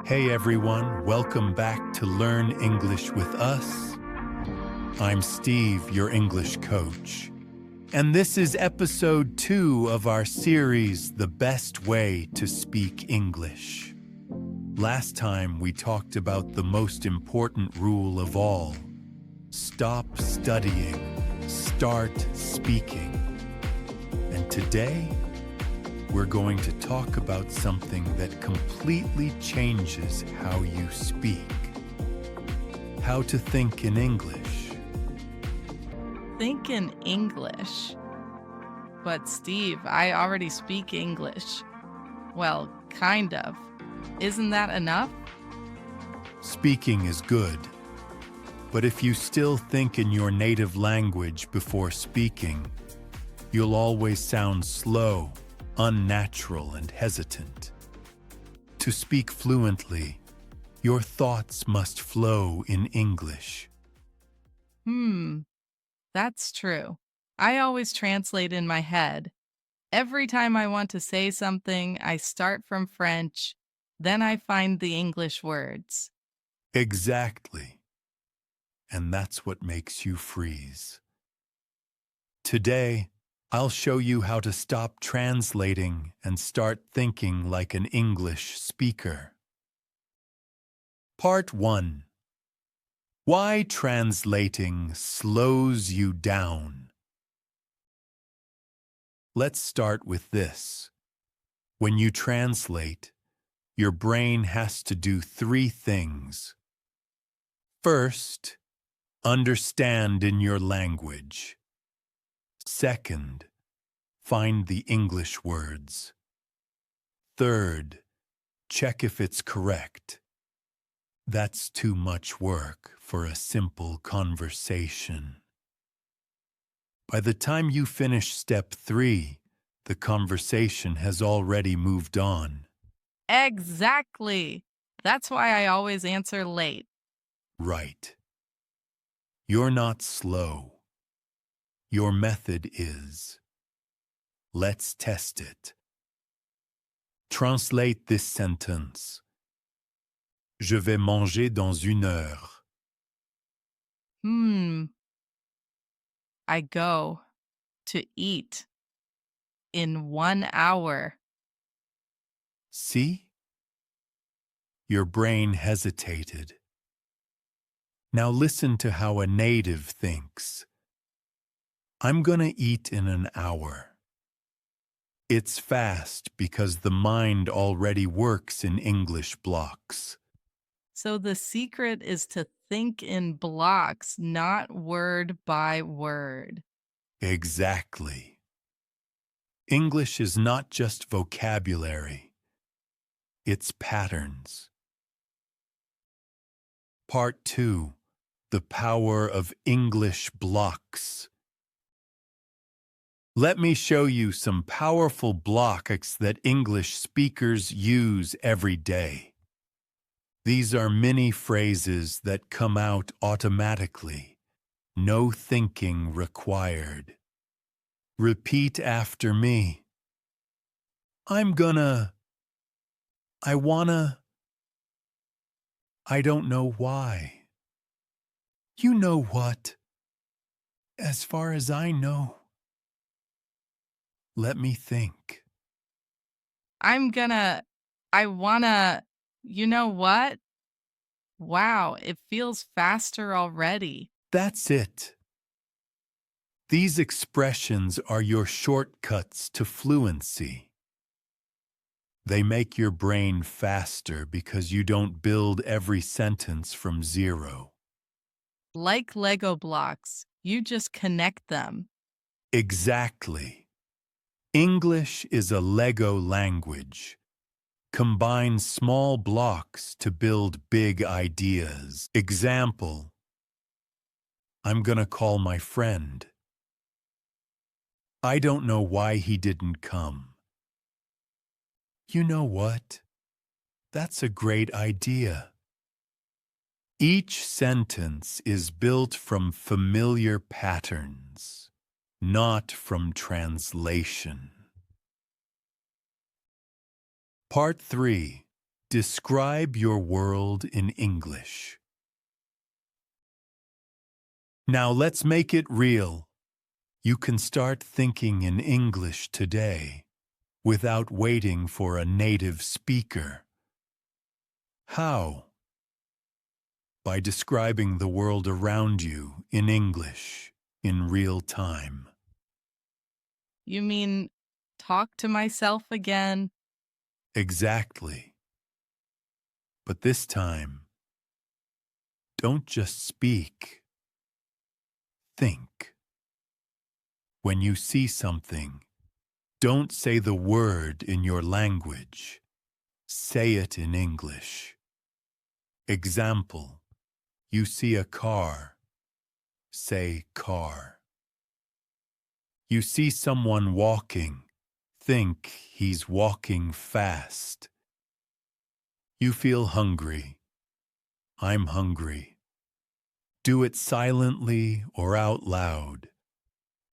Hey everyone, welcome back to Learn English with Us. I'm Steve, your English coach. And this is episode 2 of our series, The Best Way to Speak English. Last time we talked about the most important rule of all. Stop studying, start speaking. And today, we're going to talk about something that completely changes how you speak. How to think in English. Think in English. But Steve, I already speak English. Well, kind of. Isn't that enough? Speaking is good, but if you still think in your native language before speaking, you'll always sound slow, unnatural, and hesitant. To speak fluently, your thoughts must flow in English. That's true. I always translate in my head. Every time I want to say something, I start from French, then I find the English words. Exactly. And that's what makes you freeze. Today, I'll show you how to stop translating and start thinking like an English speaker. Part 1. Why translating slows you down. Let's start with this. When you translate, your brain has to do 3 things. First, understand in your language. Second, find the English words. Third, check if it's correct. That's too much work for a simple conversation. By the time you finish step 3, the conversation has already moved on. Exactly. That's why I always answer late. Right. You're not slow. Your method is. Let's test it. Translate this sentence. Je vais manger dans 1 heure. I go to eat in 1 hour. See? Your brain hesitated. Now listen to how a native thinks. I'm gonna eat in an hour. It's fast because the mind already works in English blocks. So the secret is to think in blocks, not word by word. Exactly. English is not just vocabulary. It's patterns. Part 2. The power of English blocks. Let me show you some powerful blocks that English speakers use every day. These are mini phrases that come out automatically. No thinking required. Repeat after me. I'm gonna. I wanna. I don't know why. You know what? As far as I know. Let me think. I wanna, you know what? Wow, it feels faster already. That's it. These expressions are your shortcuts to fluency. They make your brain faster because you don't build every sentence from zero. Like Lego blocks, you just connect them. Exactly. English is a Lego language. Combine small blocks to build big ideas. Example: I'm gonna call my friend. I don't know why he didn't come. You know what? That's a great idea. Each sentence is built from familiar patterns, not from translation. Part 3. Describe your world in English. Now let's make it real. You can start thinking in English today without waiting for a native speaker. How? By describing the world around you in English in real time. You mean talk to myself again? Exactly. But this time, don't just speak. Think. When you see something, don't say the word in your language. Say it in English. Example, you see a car. Say car. You see someone walking. Think he's walking fast. You feel hungry. I'm hungry. Do it silently or out loud.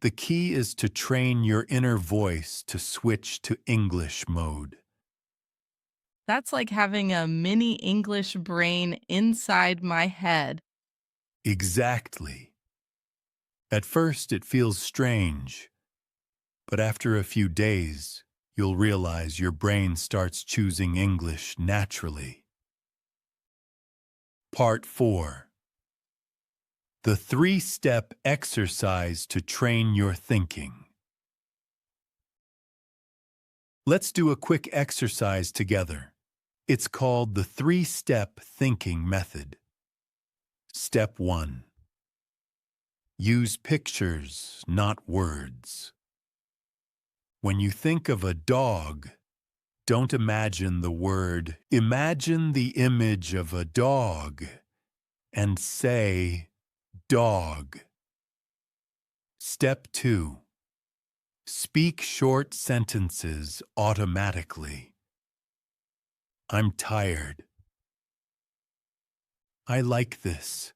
The key is to train your inner voice to switch to English mode. That's like having a mini English brain inside my head. Exactly. At first it feels strange, but after a few days, you'll realize your brain starts choosing English naturally. Part 4. The 3-step exercise to train your thinking. Let's do a quick exercise together. It's called the 3-step thinking method. Step 1. Use pictures, not words. When you think of a dog, don't imagine the word. Imagine the image of a dog and say, dog. Step 2. Speak short sentences automatically. I'm tired. I like this.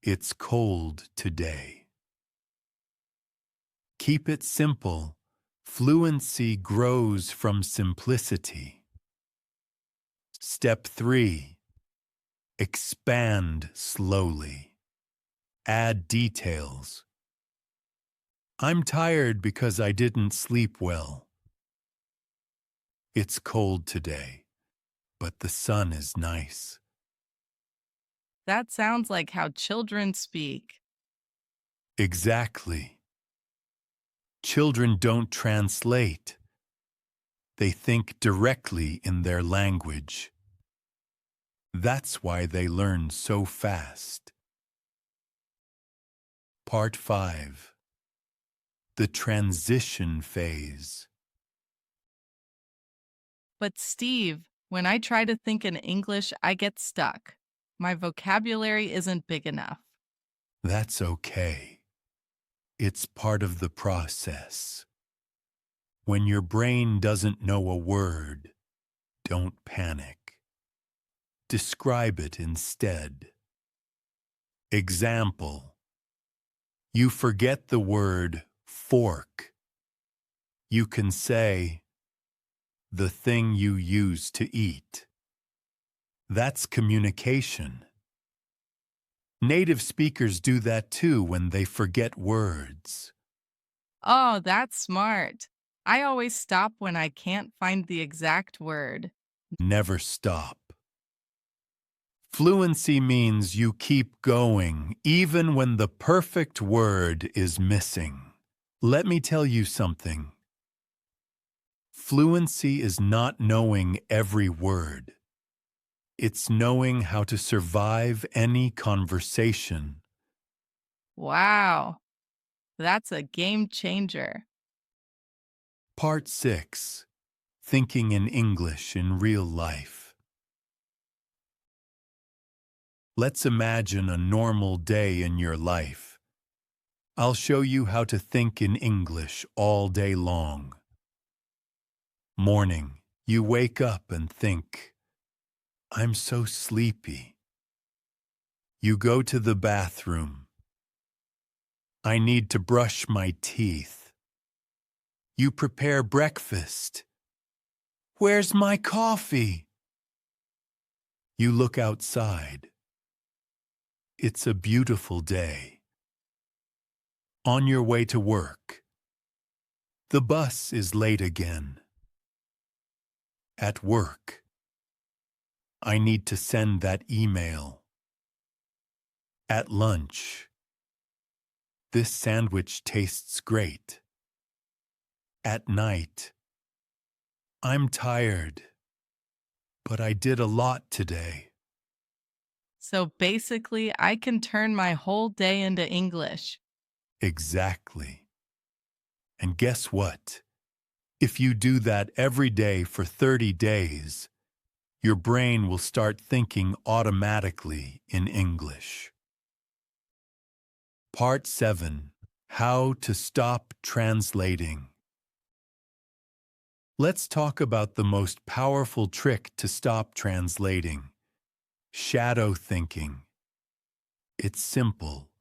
It's cold today. Keep it simple. Fluency grows from simplicity. Step 3. Expand slowly. Add details. I'm tired because I didn't sleep well. It's cold today, but the sun is nice. That sounds like how children speak. Exactly. Children don't translate. They think directly in their language. That's why they learn so fast. Part 5. The transition phase. But Steve, when I try to think in English, I get stuck. My vocabulary isn't big enough. That's okay. It's part of the process. When your brain doesn't know a word, don't panic. Describe it instead. Example. You forget the word fork. You can say, the thing you use to eat. That's communication. Native speakers do that too when they forget words. Oh, that's smart. I always stop when I can't find the exact word. Never stop. Fluency means you keep going even when the perfect word is missing. Let me tell you something. Fluency is not knowing every word. It's knowing how to survive any conversation. Wow, that's a game changer. Part 6. Thinking in English in real life. Let's imagine a normal day in your life. I'll show you how to think in English all day long. Morning, you wake up and think, I'm so sleepy. You go to the bathroom. I need to brush my teeth. You prepare breakfast. Where's my coffee? You look outside. It's a beautiful day. On your way to work. The bus is late again. At work. I need to send that email. At lunch. This sandwich tastes great. At night. I'm tired, but I did a lot today. So basically, I can turn my whole day into English. Exactly. And guess what? If you do that every day for 30 days, your brain will start thinking automatically in English. Part 7. How to Stop Translating. Let's talk about the most powerful trick to stop translating. Shadow thinking. It's simple.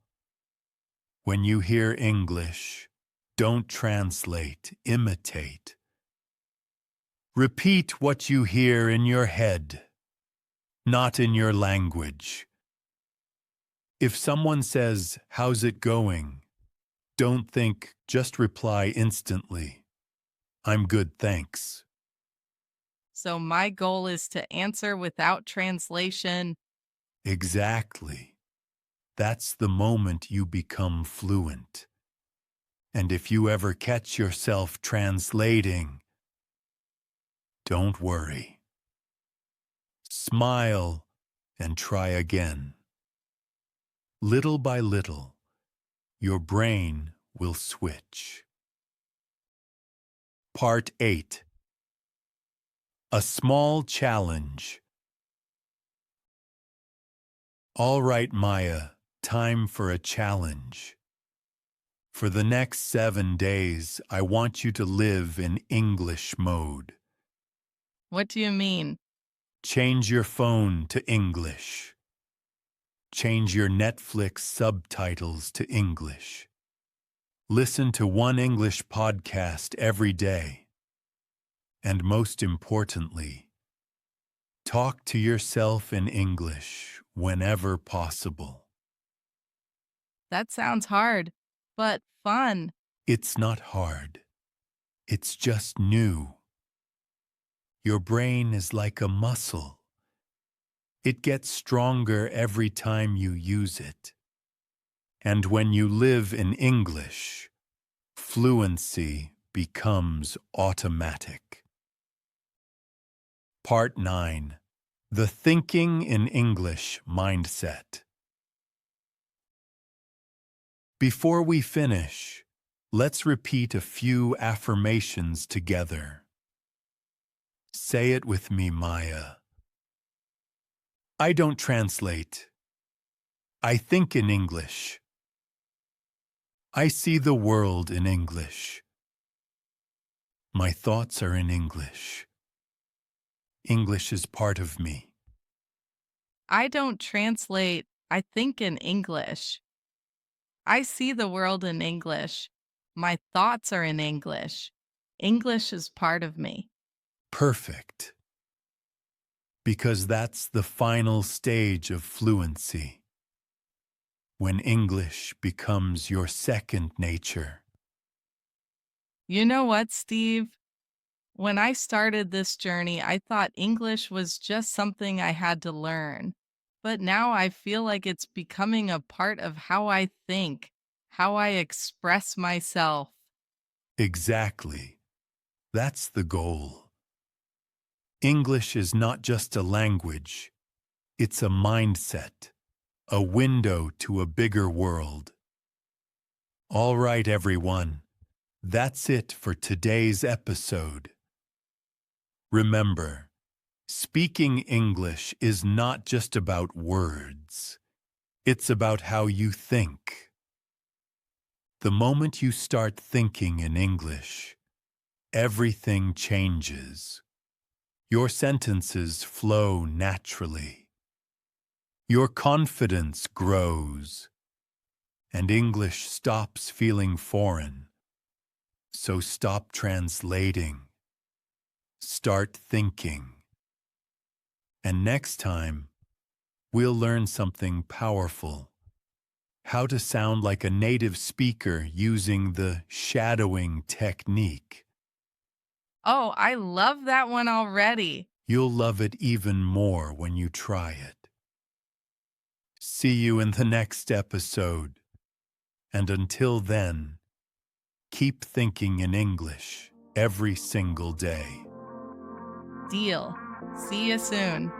When you hear English, don't translate, imitate. Repeat what you hear in your head, not in your language. If someone says, "How's it going?" don't think, just reply instantly. "I'm good, thanks." So my goal is to answer without translation. Exactly. That's the moment you become fluent. And if you ever catch yourself translating, don't worry. Smile and try again. Little by little, your brain will switch. Part 8. A small challenge. All right, Maya, time for a challenge. For the next 7 days, I want you to live in English mode. What do you mean? Change your phone to English. Change your Netflix subtitles to English. Listen to one English podcast every day. And most importantly, talk to yourself in English whenever possible. That sounds hard, but fun. It's not hard. It's just new. Your brain is like a muscle. It gets stronger every time you use it. And when you live in English, fluency becomes automatic. Part 9. The Thinking in English Mindset. Before we finish, let's repeat a few affirmations together. Say it with me, Maya. I don't translate. I think in English. I see the world in English. My thoughts are in English. English is part of me. I don't translate, I think in English. I see the world in English. My thoughts are in English. English is part of me. Perfect. Because that's the final stage of fluency. When English becomes your second nature. You know what, Steve? When I started this journey, I thought English was just something I had to learn. But now I feel like it's becoming a part of how I think, how I express myself. Exactly. That's the goal. English is not just a language. It's a mindset, a window to a bigger world. All right, everyone. That's it for today's episode. Remember, speaking English is not just about words. It's about how you think. The moment you start thinking in English, everything changes. Your sentences flow naturally. Your confidence grows. And English stops feeling foreign. So stop translating. Start thinking. And next time, we'll learn something powerful. How to sound like a native speaker using the shadowing technique. Oh, I love that one already. You'll love it even more when you try it. See you in the next episode. And until then, keep thinking in English every single day. Deal. See you soon.